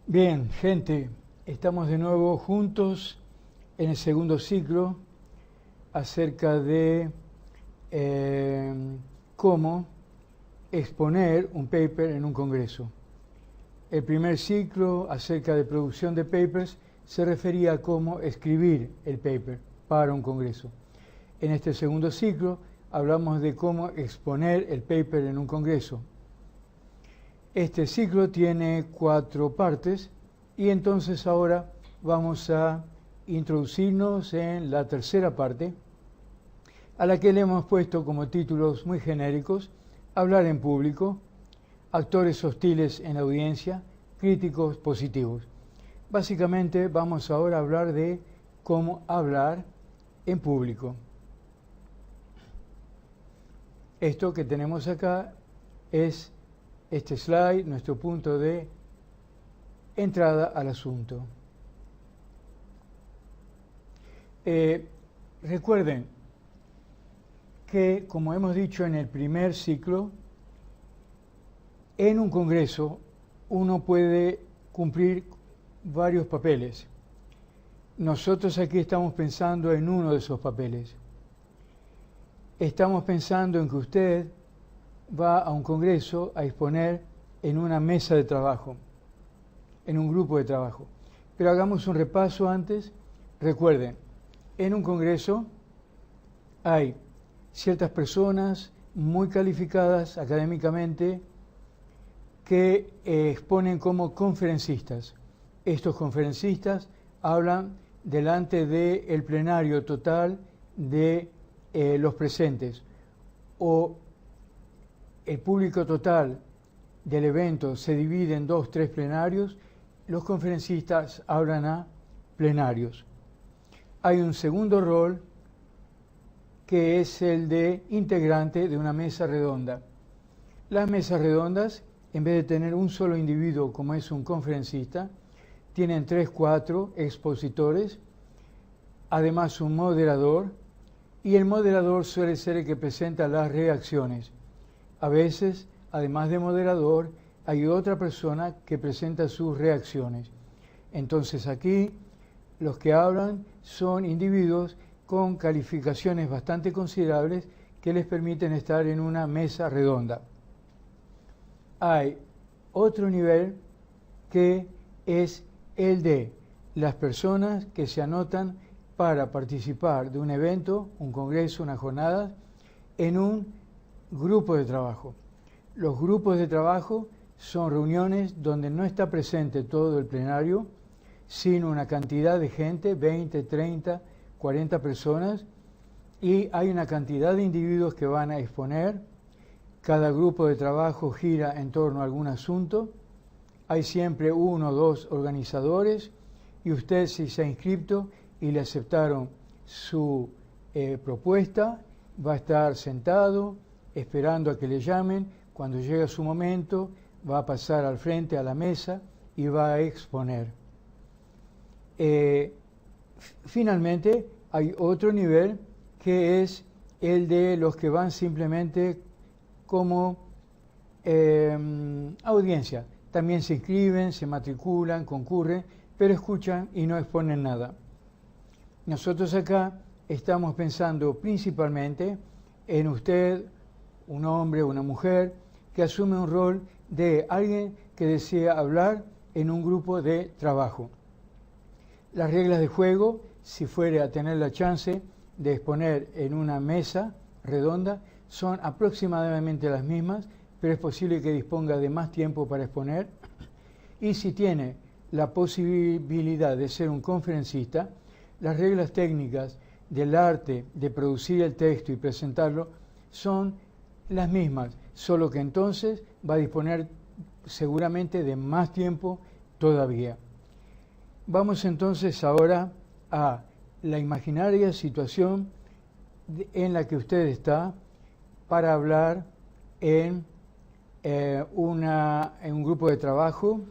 Bien, gente, estamos de nuevo juntos en el segundo ciclo acerca de cómo exponer un paper en un congreso. El primer ciclo acerca de producción de papers se refería a cómo escribir el paper para un congreso. En este segundo ciclo hablamos de cómo exponer el paper en un congreso. Este ciclo tiene 4 partes y entonces ahora vamos a introducirnos en la tercera parte, a la que le hemos puesto como títulos muy genéricos: hablar en público, actores hostiles en la audiencia, críticos positivos. Básicamente vamos ahora a hablar de cómo hablar en público. Esto que tenemos acá es este slide, nuestro punto de entrada al asunto. Recuerden que, como hemos dicho en el primer ciclo, en un congreso uno puede cumplir varios papeles. Nosotros aquí estamos pensando en uno de esos papeles. Estamos pensando en que usted va a un congreso a exponer en una mesa de trabajo, en un grupo de trabajo. Pero hagamos un repaso antes. Recuerden, en un congreso hay ciertas personas muy calificadas académicamente que exponen como conferencistas. Estos conferencistas hablan delante del plenario total de los presentes, o el público total del evento se divide en 2 o 3 plenarios. Los conferencistas hablan a plenarios. Hay un segundo rol que es el de integrante de una mesa redonda. Las mesas redondas, en vez de tener un solo individuo como es un conferencista, tienen 3 o 4 expositores, además un moderador, y el moderador suele ser el que presenta las reacciones. A veces, además de moderador, hay otra persona que presenta sus reacciones. Entonces aquí los que hablan son individuos con calificaciones bastante considerables que les permiten estar en una mesa redonda. Hay otro nivel que es el de las personas que se anotan para participar de un evento, un congreso, una jornada, en un grupo de trabajo. Los grupos de trabajo son reuniones donde no está presente todo el plenario, sino una cantidad de gente, 20, 30, 40 personas, y hay una cantidad de individuos que van a exponer. Cada grupo de trabajo gira en torno a algún asunto. Hay siempre 1 o 2 organizadores, y usted, si se ha inscrito y le aceptaron su propuesta, va a estar sentado esperando a que le llamen. Cuando llega su momento, va a pasar al frente a la mesa y va a exponer. Finalmente, hay otro nivel que es el de los que van simplemente como audiencia. También se inscriben, se matriculan, concurren, pero escuchan y no exponen nada. Nosotros acá estamos pensando principalmente en usted, un hombre o una mujer, que asume un rol de alguien que desea hablar en un grupo de trabajo. Las reglas de juego, si fuere a tener la chance de exponer en una mesa redonda, son aproximadamente las mismas, pero es posible que disponga de más tiempo para exponer. Y si tiene la posibilidad de ser un conferencista, las reglas técnicas del arte de producir el texto y presentarlo son las mismas, solo que entonces va a disponer seguramente de más tiempo todavía. Vamos entonces ahora a la imaginaria situación en la que usted está para hablar en un grupo de trabajo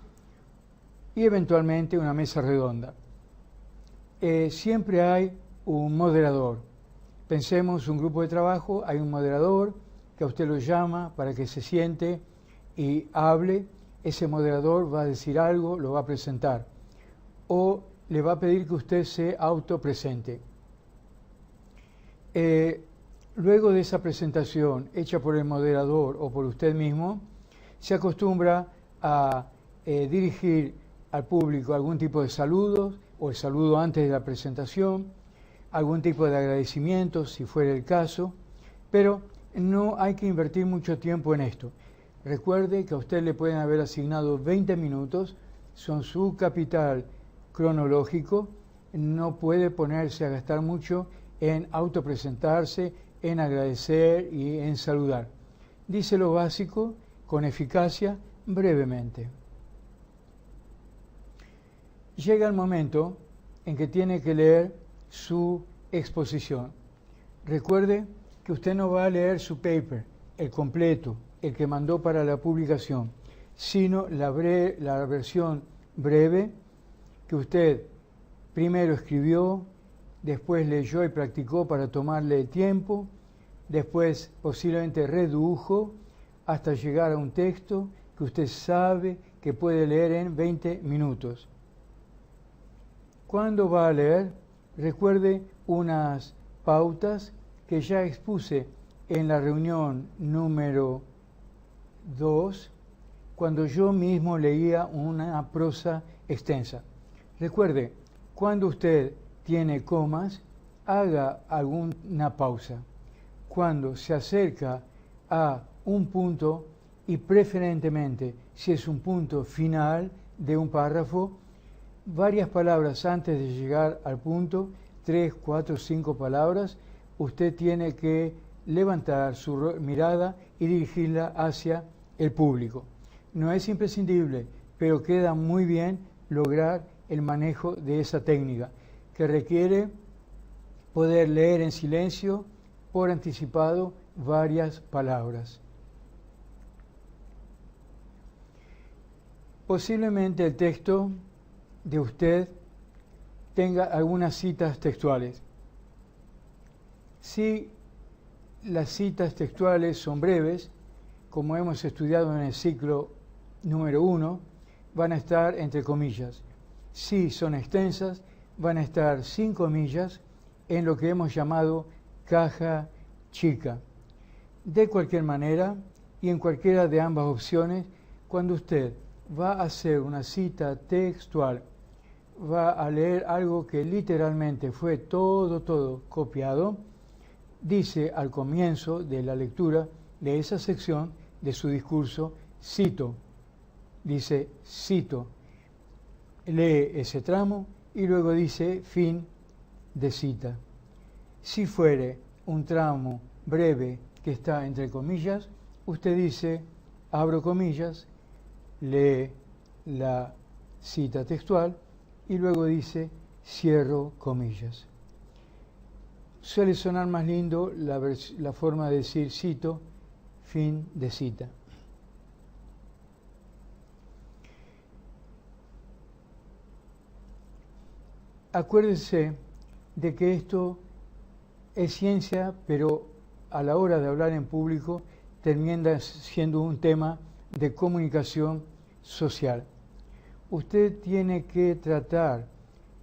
y eventualmente una mesa redonda. Siempre hay un moderador. Pensemos un grupo de trabajo, hay un moderador que a usted lo llama para que se siente y hable ese moderador va a decir algo, lo va a presentar, o le va a pedir que usted se autopresente. Luego de esa presentación hecha por el moderador o por usted mismo, se acostumbra a dirigir al público algún tipo de saludos, o el saludo antes de la presentación, algún tipo de agradecimiento, si fuera el caso, pero no hay que invertir mucho tiempo en esto. Recuerde que a usted le pueden haber asignado 20 minutos, son su capital cronológico, no puede ponerse a gastar mucho en autopresentarse, en agradecer y en saludar. Dice lo básico, con eficacia, brevemente. Llega el momento en que tiene que leer su exposición. Recuerde que usted no va a leer su paper, el completo, el que mandó para la publicación, sino la versión breve que usted primero escribió, después leyó y practicó para tomarle el tiempo, después posiblemente redujo hasta llegar a un texto que usted sabe que puede leer en 20 minutos. Cuando va a leer, recuerde unas pautas que ya expuse en la reunión número 2, cuando yo mismo leía una prosa extensa. Recuerde, cuando usted tiene comas, haga alguna pausa. Cuando se acerca a un punto, y preferentemente si es un punto final de un párrafo, varias palabras antes de llegar al punto, 3, 4, 5 palabras, usted tiene que levantar su mirada y dirigirla hacia el público. No es imprescindible, pero queda muy bien lograr el manejo de esa técnica, que requiere poder leer en silencio por anticipado varias palabras. Posiblemente el texto de usted tenga algunas citas textuales. Si las citas textuales son breves, como hemos estudiado en el ciclo número 1, van a estar entre comillas. Si son extensas, van a estar sin comillas en lo que hemos llamado caja chica. De cualquier manera, y en cualquiera de ambas opciones, cuando usted va a hacer una cita textual, va a leer algo que literalmente fue todo copiado, dice al comienzo de la lectura de esa sección de su discurso, cito. Dice, cito. Lee ese tramo y luego dice, fin de cita. Si fuere un tramo breve que está entre comillas, usted dice, abro comillas, lee la cita textual y luego dice, cierro comillas. Suele sonar más lindo la forma de decir cito, fin de cita. Acuérdese de que esto es ciencia, pero a la hora de hablar en público termina siendo un tema de comunicación social. Usted tiene que tratar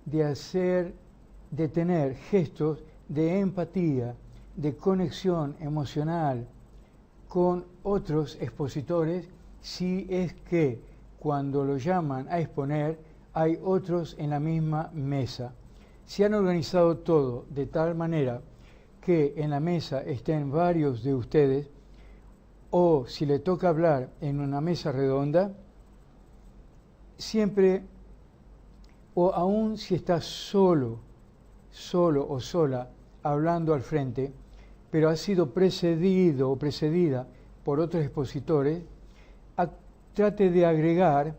de tener gestos de empatía, de conexión emocional con otros expositores, si es que cuando lo llaman a exponer hay otros en la misma mesa. Si han organizado todo de tal manera que en la mesa estén varios de ustedes, o si le toca hablar en una mesa redonda, siempre, o aún si está solo o sola hablando al frente, pero ha sido precedido o precedida por otros expositores, trate de agregar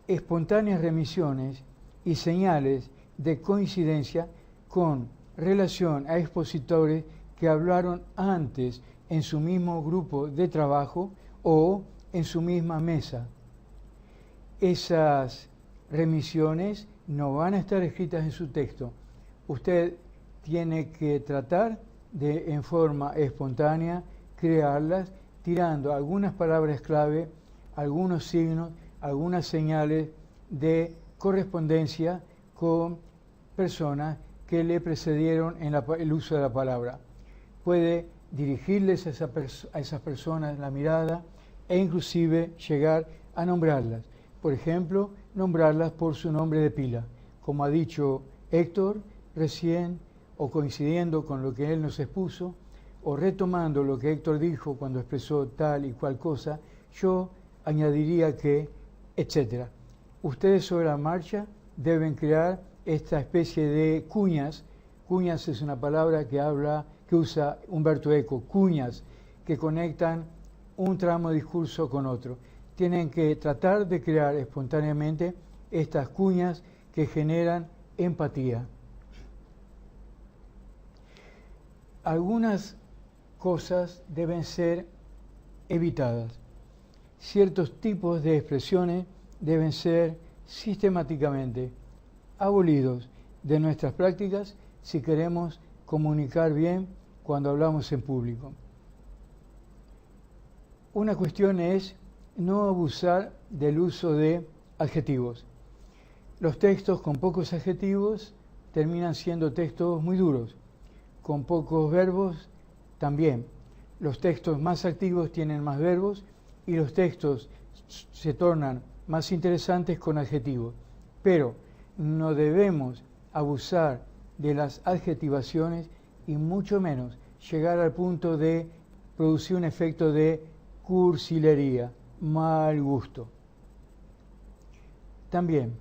espontáneas remisiones y señales de coincidencia con relación a expositores que hablaron antes en su mismo grupo de trabajo o en su misma mesa. Esas remisiones no van a estar escritas en su texto. Usted tiene que tratar de, en forma espontánea, crearlas, tirando algunas palabras clave, algunos signos, algunas señales de correspondencia con personas que le precedieron en el uso de la palabra. Puede dirigirles a esas personas la mirada e inclusive llegar a nombrarlas. Por ejemplo, nombrarlas por su nombre de pila, como ha dicho Héctor recién, o coincidiendo con lo que él nos expuso, o retomando lo que Héctor dijo cuando expresó tal y cual cosa, yo añadiría que, etc. Ustedes sobre la marcha deben crear esta especie de cuñas. Cuñas es una palabra que usa Umberto Eco, cuñas que conectan un tramo de discurso con otro. Tienen que tratar de crear espontáneamente estas cuñas que generan empatía. Algunas cosas deben ser evitadas. Ciertos tipos de expresiones deben ser sistemáticamente abolidos de nuestras prácticas si queremos comunicar bien cuando hablamos en público. Una cuestión es no abusar del uso de adjetivos. Los textos con pocos adjetivos terminan siendo textos muy duros, con pocos verbos también. Los textos más activos tienen más verbos y los textos se tornan más interesantes con adjetivos. Pero no debemos abusar de las adjetivaciones y mucho menos llegar al punto de producir un efecto de cursilería, mal gusto. También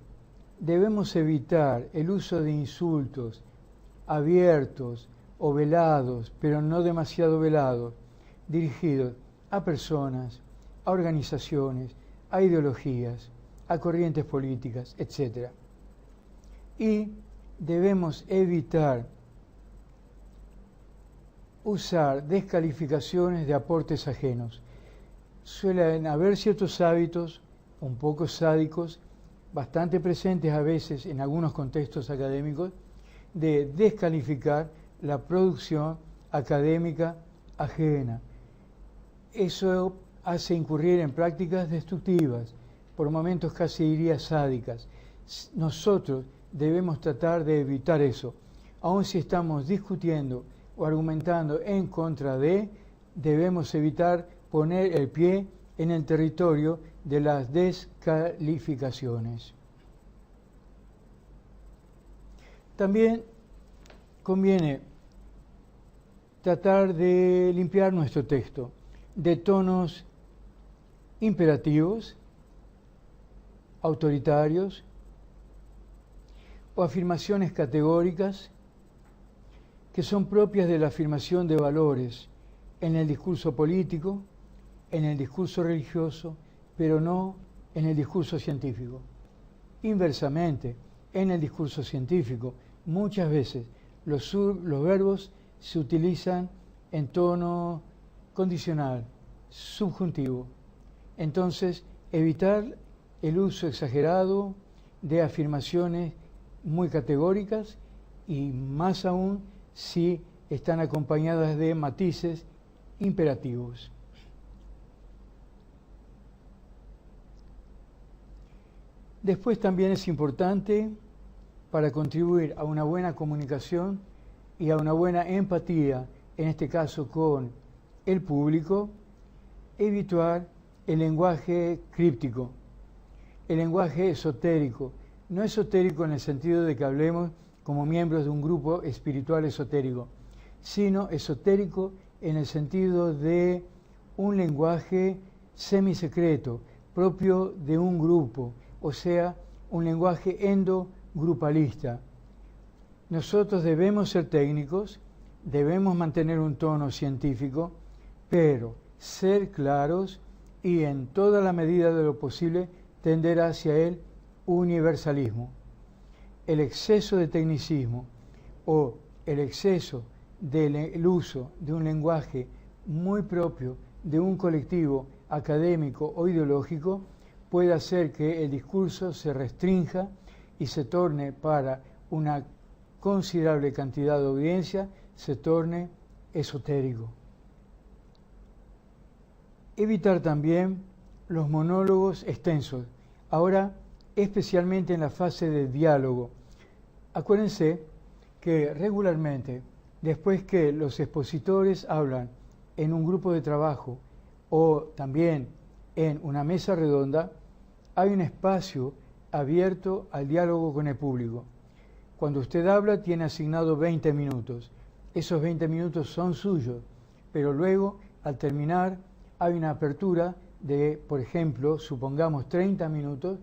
debemos evitar el uso de insultos abiertos o velados, pero no demasiado velados, dirigidos a personas, a organizaciones, a ideologías, a corrientes políticas, etc. Y debemos evitar usar descalificaciones de aportes ajenos. Suelen haber ciertos hábitos un poco sádicos, bastante presentes a veces en algunos contextos académicos, de descalificar la producción académica ajena. Eso hace incurrir en prácticas destructivas, por momentos casi diría sádicas. Nosotros debemos tratar de evitar eso. Aun si estamos discutiendo o argumentando en contra de, debemos evitar poner el pie en el territorio de las descalificaciones. También conviene tratar de limpiar nuestro texto de tonos imperativos, autoritarios o afirmaciones categóricas que son propias de la afirmación de valores en el discurso político, en el discurso religioso, pero no en el discurso científico. Inversamente, en el discurso científico, muchas veces los verbos se utilizan en tono condicional, subjuntivo. Entonces, evitar el uso exagerado de afirmaciones muy categóricas y más aún si están acompañadas de matices imperativos. Después también es importante, para contribuir a una buena comunicación y a una buena empatía, en este caso con el público, evitar el lenguaje críptico, el lenguaje esotérico. No esotérico en el sentido de que hablemos como miembros de un grupo espiritual esotérico, sino esotérico en el sentido de un lenguaje semisecreto, propio de un grupo, o sea, un lenguaje endogrupalista. Nosotros debemos ser técnicos, debemos mantener un tono científico, pero ser claros y en toda la medida de lo posible tender hacia el universalismo. El exceso de tecnicismo o el exceso del uso de un lenguaje muy propio de un colectivo académico o ideológico puede hacer que el discurso se restrinja y se torne para una considerable cantidad de audiencia, se torne esotérico. Evitar también los monólogos extensos, Ahora, especialmente en la fase de diálogo. Acuérdense que regularmente, después que los expositores hablan en un grupo de trabajo o también en una mesa redonda, hay un espacio abierto al diálogo con el público. Cuando usted habla, tiene asignado 20 minutos. Esos 20 minutos son suyos, pero luego, al terminar, hay una apertura de, por ejemplo, supongamos 30 minutos,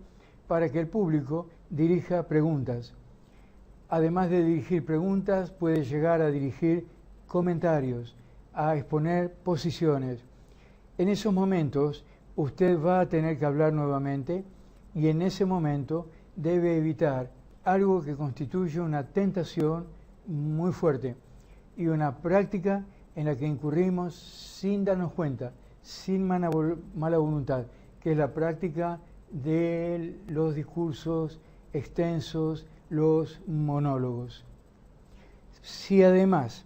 para que el público dirija preguntas. Además de dirigir preguntas, puede llegar a dirigir comentarios, a exponer posiciones. En esos momentos, usted va a tener que hablar nuevamente y en ese momento debe evitar algo que constituye una tentación muy fuerte y una práctica en la que incurrimos sin darnos cuenta, sin mala voluntad, que es la práctica de los discursos extensos, los monólogos. Si además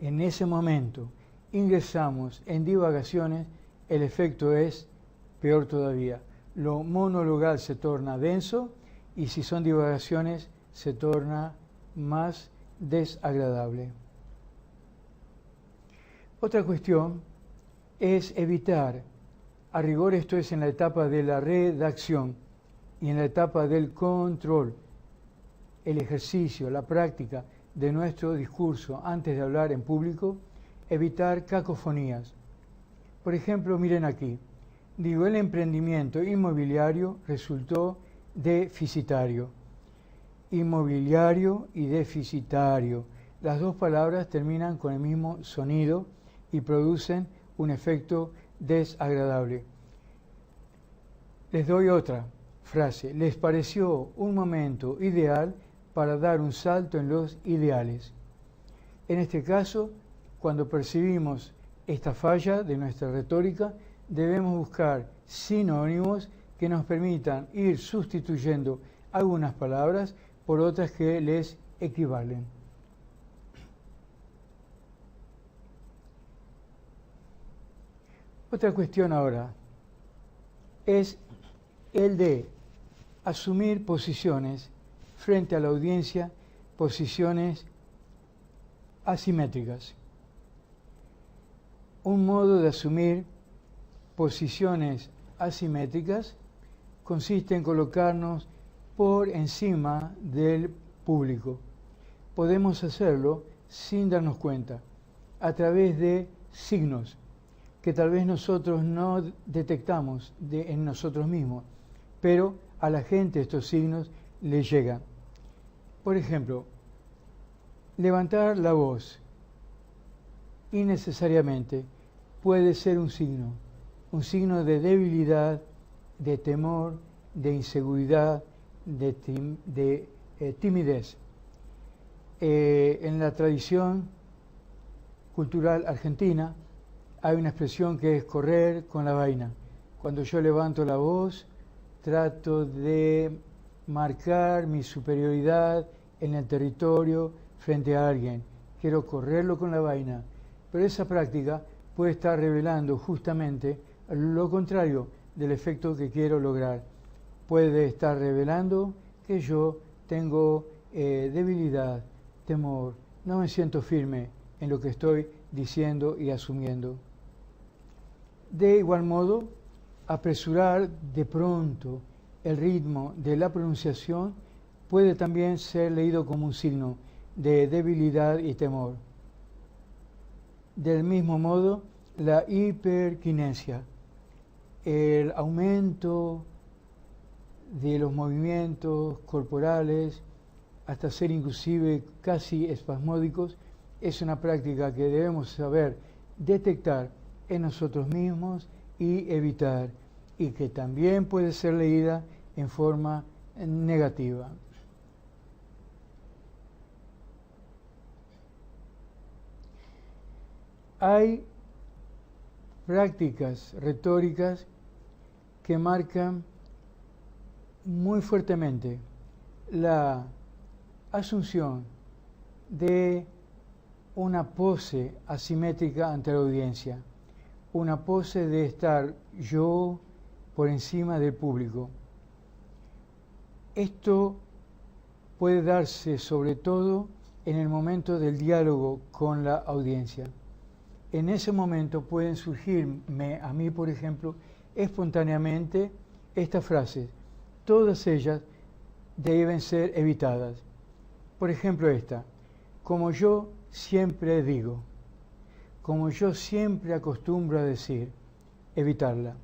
en ese momento ingresamos en divagaciones, el efecto es peor todavía. Lo monologal se torna denso y si son divagaciones se torna más desagradable. Otra cuestión es evitar, a rigor esto es en la etapa de la redacción y en la etapa del control, el ejercicio, la práctica de nuestro discurso antes de hablar en público, evitar cacofonías. Por ejemplo, miren aquí, digo, el emprendimiento inmobiliario resultó deficitario. Inmobiliario y deficitario. Las dos palabras terminan con el mismo sonido y producen un efecto desagradable. Les doy otra frase. Les pareció un momento ideal para dar un salto en los ideales. En este caso, cuando percibimos esta falla de nuestra retórica, debemos buscar sinónimos que nos permitan ir sustituyendo algunas palabras por otras que les equivalen. Otra cuestión ahora es el de asumir posiciones frente a la audiencia, posiciones asimétricas. Un modo de asumir posiciones asimétricas consiste en colocarnos por encima del público. Podemos hacerlo sin darnos cuenta, a través de signos que tal vez nosotros no detectamos en nosotros mismos, pero a la gente estos signos le llegan. Por ejemplo, levantar la voz innecesariamente puede ser un signo de debilidad, de temor, de inseguridad, de timidez. En la tradición cultural argentina hay una expresión que es correr con la vaina. Cuando yo levanto la voz, trato de marcar mi superioridad en el territorio frente a alguien. Quiero correrlo con la vaina. Pero esa práctica puede estar revelando justamente lo contrario del efecto que quiero lograr. Puede estar revelando que yo tengo debilidad, temor, no me siento firme en lo que estoy diciendo y asumiendo. De igual modo, apresurar de pronto el ritmo de la pronunciación puede también ser leído como un signo de debilidad y temor. Del mismo modo, la hiperquinesia, el aumento de los movimientos corporales, hasta ser inclusive casi espasmódicos, es una práctica que debemos saber detectar en nosotros mismos y evitar, y que también puede ser leída en forma negativa. Hay prácticas retóricas que marcan muy fuertemente la asunción de una pose asimétrica ante la audiencia, una pose de estar yo por encima del público. Esto puede darse sobre todo en el momento del diálogo con la audiencia. En ese momento pueden surgirme a mí, por ejemplo, espontáneamente estas frases. Todas ellas deben ser evitadas. Por ejemplo esta, como yo siempre digo, como yo siempre acostumbro a decir, evitarla.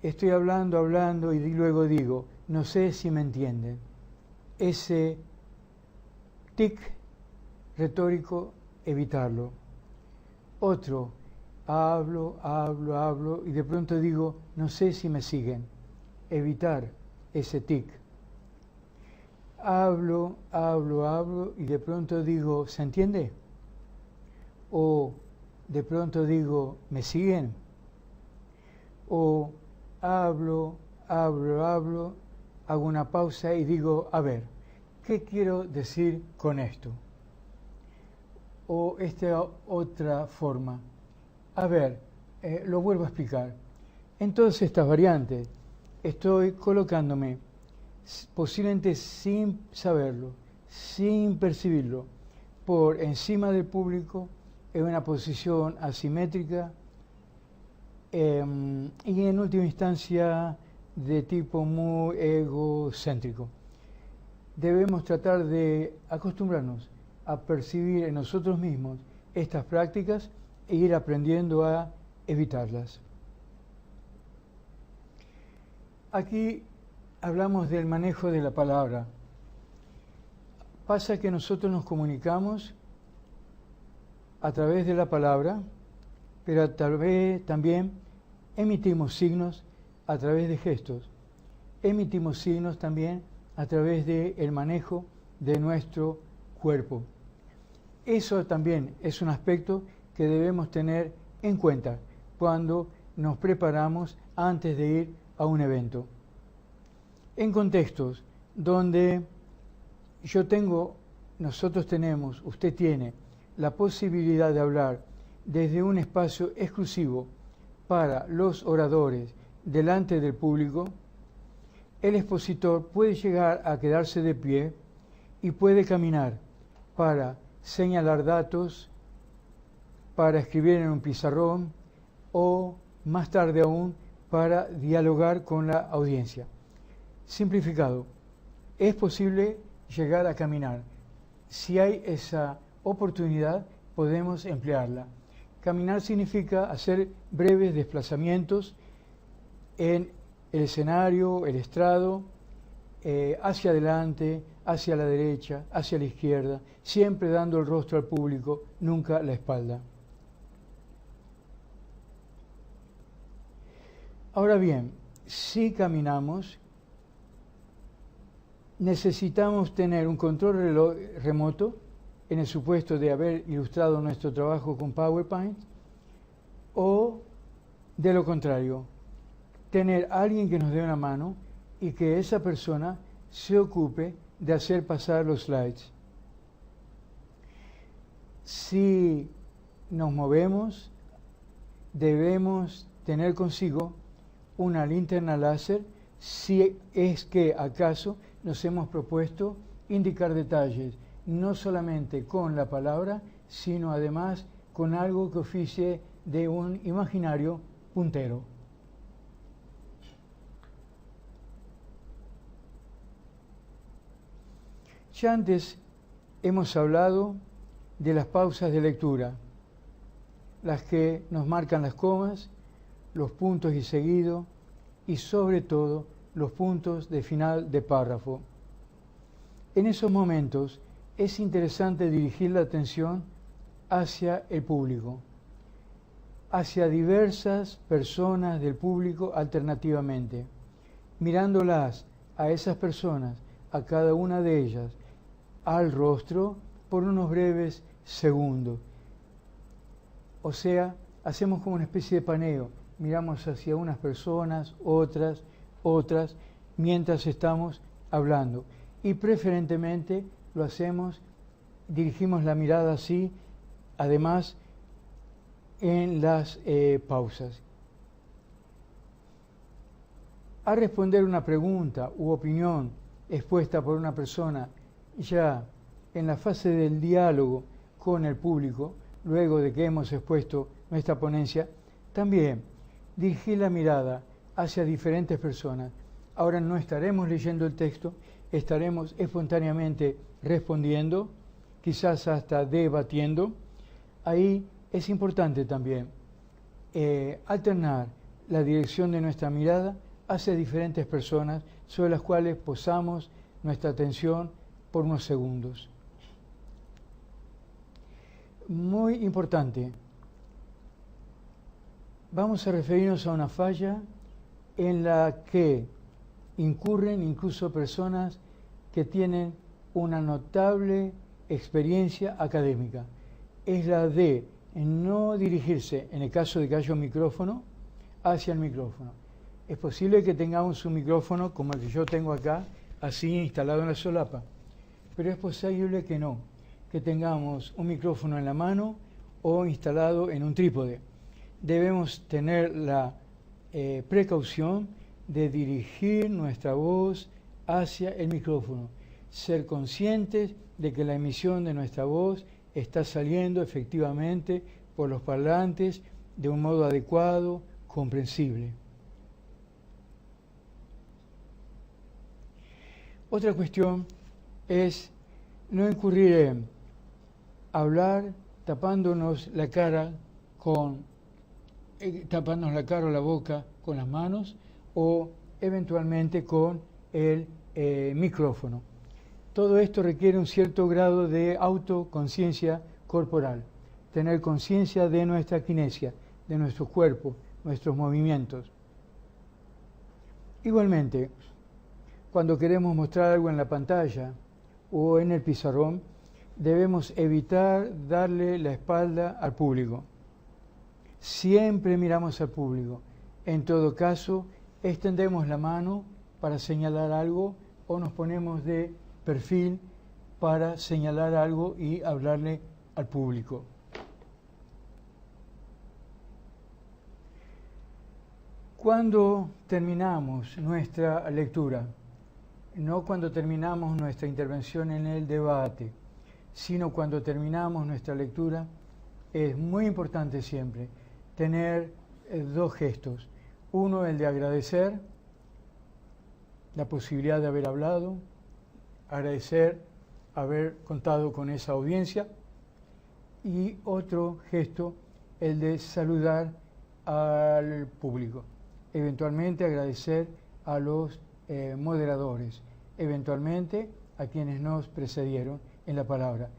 Estoy hablando y luego digo, no sé si me entienden. Ese tic retórico, evitarlo. Otro, hablo y de pronto digo, no sé si me siguen. Evitar ese tic. Hablo y de pronto digo, ¿se entiende? O de pronto digo, ¿me siguen? O hablo, hago una pausa y digo, a ver, ¿qué quiero decir con esto? O esta otra forma, a ver, lo vuelvo a explicar. En todas estas variantes estoy colocándome, posiblemente sin saberlo, sin percibirlo, por encima del público, en una posición asimétrica y en última instancia de tipo muy egocéntrico. Debemos tratar de acostumbrarnos a percibir en nosotros mismos estas prácticas e ir aprendiendo a evitarlas. Aquí hablamos del manejo de la palabra. Pasa que nosotros nos comunicamos a través de la palabra, pero tal vez también emitimos signos a través de gestos. Emitimos signos también a través del manejo de nuestro cuerpo. Eso también es un aspecto que debemos tener en cuenta cuando nos preparamos antes de ir a un evento. En contextos donde nosotros tenemos, usted tiene la posibilidad de hablar desde un espacio exclusivo para los oradores delante del público, el expositor puede llegar a quedarse de pie y puede caminar para señalar datos, para escribir en un pizarrón o más tarde aún para dialogar con la audiencia. Simplificado, es posible llegar a caminar. Si hay esa oportunidad, podemos emplearla. Caminar significa hacer breves desplazamientos en el escenario, el estrado, hacia adelante, hacia la derecha, hacia la izquierda, siempre dando el rostro al público, nunca la espalda. Ahora bien, si caminamos, necesitamos tener un control remoto, en el supuesto de haber ilustrado nuestro trabajo con PowerPoint, o de lo contrario, tener a alguien que nos dé una mano y que esa persona se ocupe de hacer pasar los slides. Si nos movemos, debemos tener consigo una linterna láser si es que acaso nos hemos propuesto indicar detalles, no solamente con la palabra, sino además con algo que oficie de un imaginario puntero. Ya antes hemos hablado de las pausas de lectura, las que nos marcan las comas, los puntos y seguido y sobre todo los puntos de final de párrafo. En esos momentos es interesante dirigir la atención hacia el público, hacia diversas personas del público alternativamente, mirándolas a esas personas, a cada una de ellas, al rostro por unos breves segundos. O sea, hacemos como una especie de paneo, miramos hacia unas personas, otras, mientras estamos hablando. Y preferentemente lo hacemos, dirigimos la mirada así, además en las pausas. a responder una pregunta u opinión expuesta por una persona ya en la fase del diálogo con el público, luego de que hemos expuesto nuestra ponencia, también dirigir la mirada hacia diferentes personas. Ahora no estaremos leyendo el texto, estaremos espontáneamente respondiendo, quizás hasta debatiendo. Ahí es importante también alternar la dirección de nuestra mirada hacia diferentes personas sobre las cuales posamos nuestra atención por unos segundos. Muy importante, vamos a referirnos a una falla en la que incurren incluso personas que tienen una notable experiencia académica. Es la de no dirigirse, en el caso de que haya un micrófono, hacia el micrófono. Es posible que tengamos un micrófono como el que yo tengo acá, así instalado en la solapa, pero es posible que no, que tengamos un micrófono en la mano o instalado en un trípode. Debemos tener la precaución de dirigir nuestra voz hacia el micrófono, ser conscientes de que la emisión de nuestra voz está saliendo efectivamente por los parlantes de un modo adecuado, comprensible. Otra cuestión es no incurrir en hablar tapándonos la cara o la boca con las manos o eventualmente con el micrófono. Todo esto requiere un cierto grado de autoconciencia corporal, tener conciencia de nuestra kinesia, de nuestro cuerpo, nuestros movimientos. Igualmente, cuando queremos mostrar algo en la pantalla o en el pizarrón, debemos evitar darle la espalda al público. Siempre miramos al público. En todo caso, extendemos la mano para señalar algo o nos ponemos de perfil para señalar algo y hablarle al público. Cuando terminamos nuestra lectura, no cuando terminamos nuestra intervención en el debate, sino cuando terminamos nuestra lectura, es muy importante siempre tener dos gestos. Uno, el de agradecer la posibilidad de haber hablado, agradecer haber contado con esa audiencia, y otro gesto, el de saludar al público, eventualmente agradecer a los moderadores, eventualmente a quienes nos precedieron en la palabra.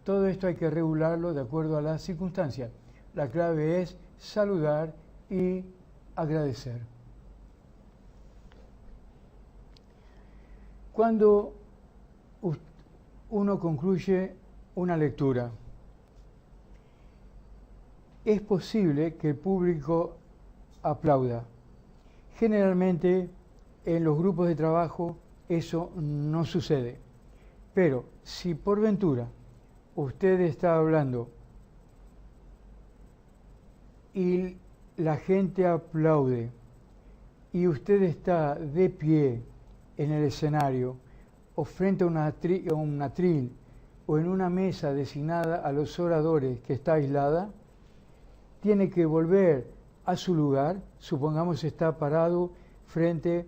Todo esto hay que regularlo de acuerdo a las circunstancias. La clave es saludar y agradecer. Cuando uno concluye una lectura, es posible que el público aplauda. Generalmente en los grupos de trabajo eso no sucede. Pero si por ventura usted está hablando y la gente aplaude y usted está de pie en el escenario o frente a un atril o en una mesa designada a los oradores que está aislada, tiene que volver a su lugar. Supongamos está parado frente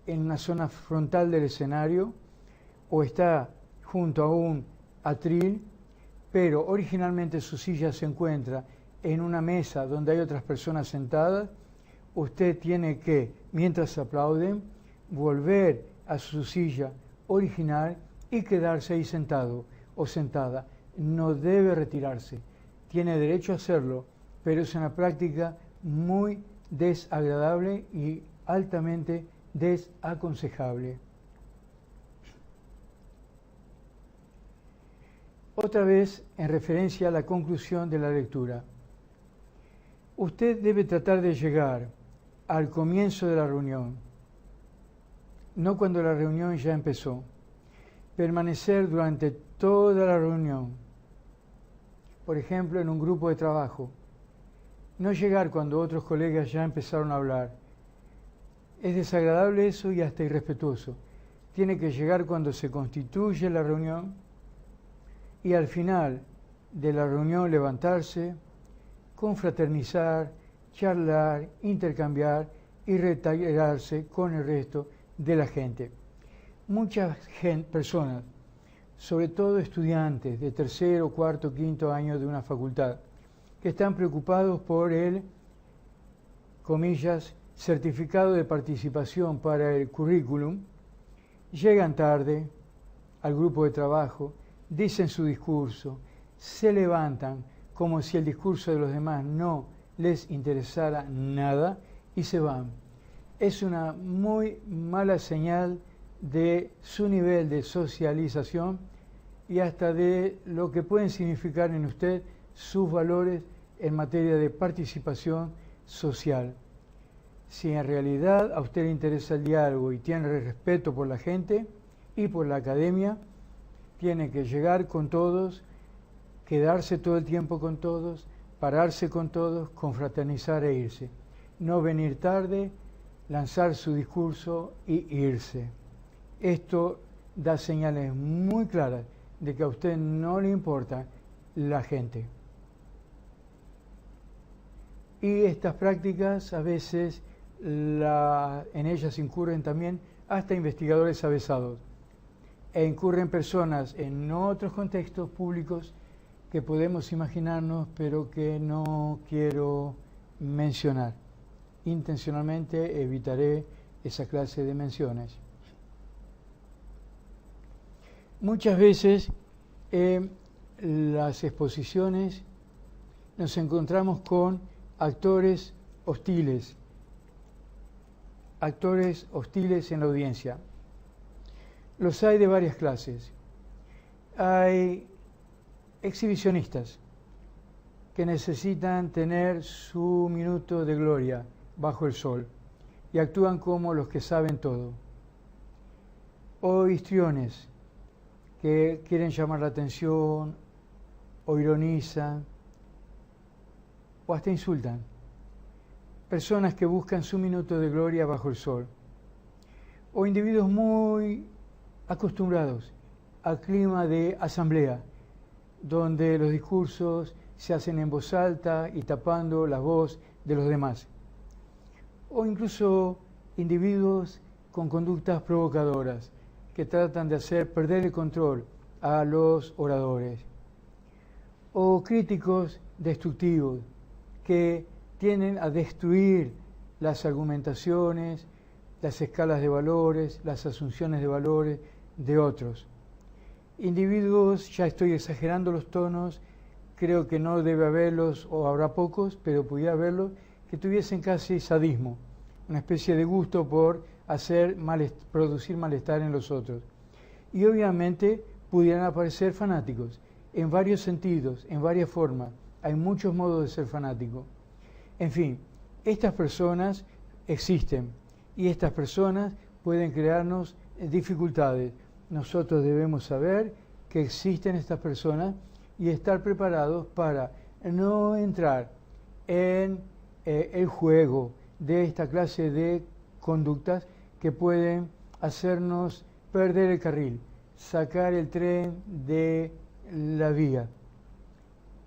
en una zona frontal del escenario o está junto a un atril, pero originalmente su silla se encuentra en una mesa donde hay otras personas sentadas. Usted tiene que, mientras aplauden, volver a su silla original y quedarse ahí sentado o sentada. No debe retirarse. Tiene derecho a hacerlo, pero es una práctica muy desagradable y altamente desaconsejable. Otra vez, en referencia a la conclusión de la lectura, usted debe tratar de llegar al comienzo de la reunión, no cuando la reunión ya empezó. Permanecer durante toda la reunión, por ejemplo, en un grupo de trabajo. No llegar cuando otros colegas ya empezaron a hablar. Es desagradable eso y hasta irrespetuoso. Tiene que llegar cuando se constituye la reunión y al final de la reunión levantarse, confraternizar, charlar, intercambiar y retirarse con el resto de la gente. Muchas personas, sobre todo estudiantes de tercero, cuarto, quinto año de una facultad, que están preocupados por el, comillas, certificado de participación para el currículum, llegan tarde al grupo de trabajo, dicen su discurso, se levantan como si el discurso de los demás no les interesara nada y se van. Es una muy mala señal de su nivel de socialización y hasta de lo que pueden significar en usted sus valores en materia de participación social. Si en realidad a usted le interesa el diálogo y tiene respeto por la gente y por la academia, tiene que llegar con todos, quedarse todo el tiempo con todos, pararse con todos, confraternizar e irse. No venir tarde, lanzar su discurso y irse. Esto da señales muy claras de que a usted no le importa la gente. Y estas prácticas a veces en ellas incurren también hasta investigadores avesados e incurren personas en otros contextos públicos que podemos imaginarnos pero que no quiero mencionar. Intencionalmente evitaré esa clase de menciones. Muchas veces en las exposiciones nos encontramos con actores hostiles en la audiencia. Los hay de varias clases. Hay exhibicionistas que necesitan tener su minuto de gloria bajo el sol y actúan como los que saben todo. O histriones que quieren llamar la atención o ironizan o hasta insultan. Personas que buscan su minuto de gloria bajo el sol. O individuos muy acostumbrados al clima de asamblea, donde los discursos se hacen en voz alta y tapando la voz de los demás. O incluso individuos con conductas provocadoras que tratan de hacer perder el control a los oradores. O críticos destructivos que tienden a destruir las argumentaciones, las escalas de valores, las asunciones de valores de otros. Individuos, ya estoy exagerando los tonos, creo que no debe haberlos o habrá pocos, pero pudiera haberlos, que tuviesen casi sadismo, una especie de gusto por producir malestar en los otros. Y obviamente pudieran aparecer fanáticos, en varios sentidos, en varias formas. Hay muchos modos de ser fanático. En fin, estas personas existen y estas personas pueden crearnos dificultades. Nosotros debemos saber que existen estas personas y estar preparados para no entrar en el juego de esta clase de conductas que pueden hacernos perder el carril, sacar el tren de la vía.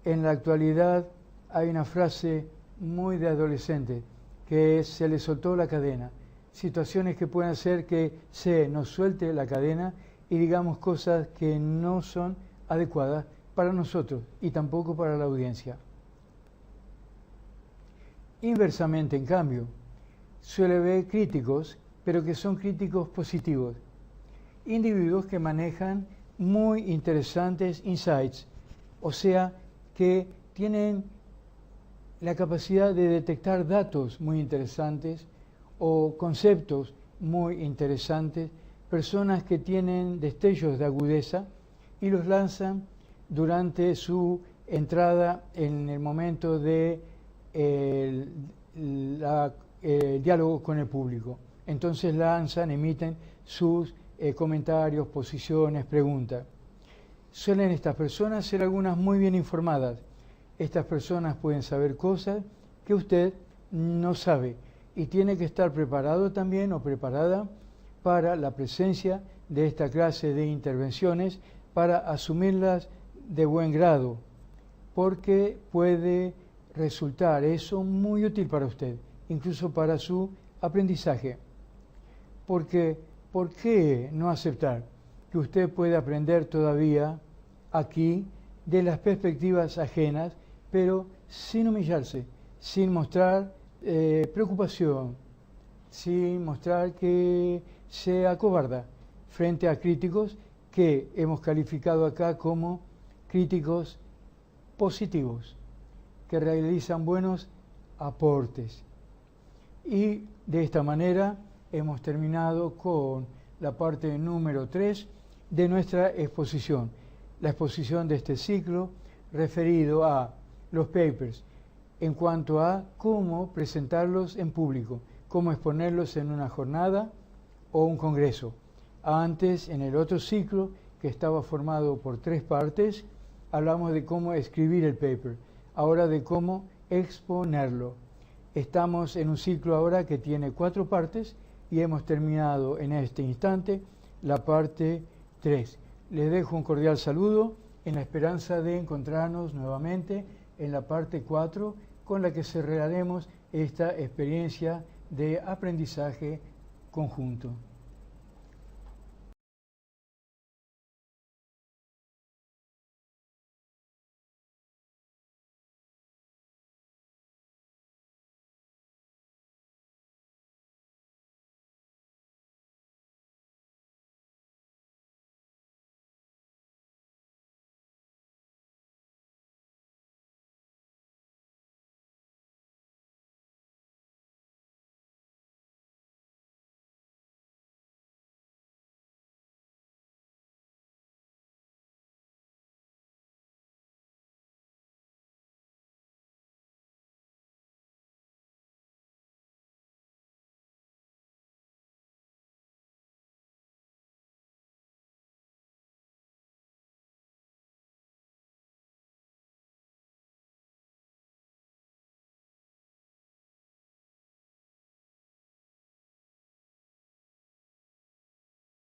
En la actualidad hay una frase muy de adolescente que es, se le soltó la cadena. Situaciones que pueden hacer que se nos suelte la cadena y digamos cosas que no son adecuadas para nosotros y tampoco para la audiencia. Inversamente, en cambio, suele ver críticos, pero que son críticos positivos. Individuos que manejan muy interesantes insights, o sea, que tienen la capacidad de detectar datos muy interesantes o conceptos muy interesantes, personas que tienen destellos de agudeza y los lanzan durante su entrada en el momento de diálogo con el público. Entonces lanzan, emiten sus comentarios, posiciones, preguntas. Suelen estas personas ser algunas muy bien informadas. Estas personas pueden saber cosas que usted no sabe y tiene que estar preparado también o preparada para la presencia de esta clase de intervenciones, para asumirlas de buen grado, porque puede resultar eso muy útil para usted, incluso para su aprendizaje. Porque, ¿por qué no aceptar que usted puede aprender todavía aquí de las perspectivas ajenas, pero sin humillarse, sin mostrar preocupación, sin mostrar que se acobarda frente a críticos que hemos calificado acá como críticos positivos, que realizan buenos aportes? Y de esta manera hemos terminado con la parte número 3 de nuestra exposición, la exposición de este ciclo referido a los papers en cuanto a cómo presentarlos en público, cómo exponerlos en una jornada o un congreso. Antes, en el otro ciclo, que estaba formado por 3 partes, hablamos de cómo escribir el paper, ahora de cómo exponerlo. Estamos en un ciclo ahora que tiene 4 partes y hemos terminado en este instante la parte 3. Les dejo un cordial saludo en la esperanza de encontrarnos nuevamente en la parte 4, con la que cerraremos esta experiencia de aprendizaje conjunto.